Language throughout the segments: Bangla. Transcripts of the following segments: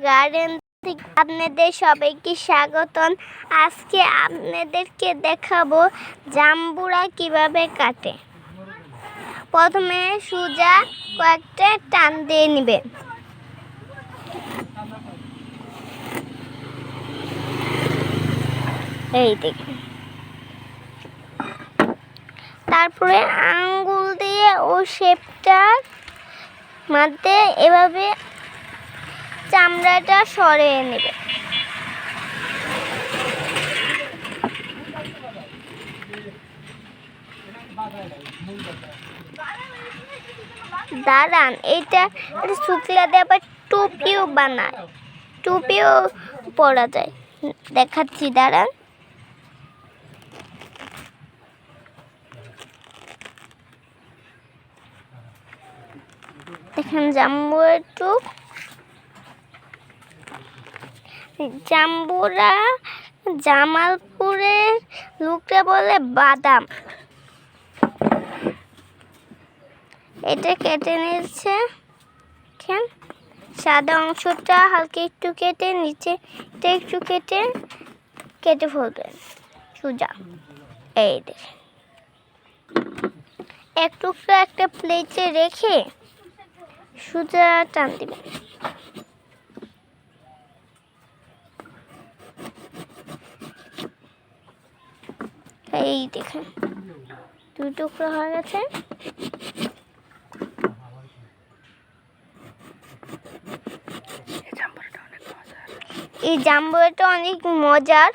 গার্ডেন থেকে আপনাদের সবাইকে স্বাগতম। আজকে আপনাদেরকে দেখাবো জাম্বুরা কিভাবে কাটে। প্রথমে সোজা কয়েকটা টান দিয়ে নেবেন। এই দেখুন, তারপরে আঙ্গুল দিয়ে ও শেপটার মধ্যে এভাবে চামড়াটা সরিয়ে নেবে। দাঁড়ান, এটা শুকলা দিয়ে আবার টুপিও বানায়, টুপিও পরা যায়, দেখাচ্ছি দাঁড়ান। দেখেন জাম্বুরা জামালপুরের লোকরা বলে বাদাম। এটা কেটে নিচ্ছে, সাদা অংশটা হালকা একটু কেটে নিচে একটু কেটে ফেলবেন সোজা। এই দেখেন, এক টুকরা একটা প্লেটে রেখে সোজা টান দিবেন। এই দেখেন, দুই টুকরো হয়ে গেছে। এই জাম্বুরাটা অনেক মজার।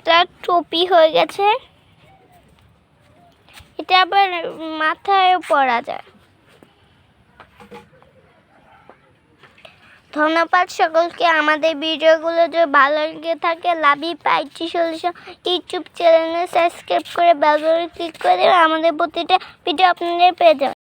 তার টুপি হয়ে গেছে, এটা আবার মাথায় পরা যায়। ধন্যবাদ সকলকে। আমাদের ভিডিওগুলো যদি ভালো লেগে থাকে লাভি পাইটি সলিউশন ইউটিউব চ্যানেলে সাবস্ক্রাইব করে বেল বাটনে ক্লিক করে দেবেন। আমাদের প্রতিটা ভিডিও আপনাদের পেয়ে যাবেন।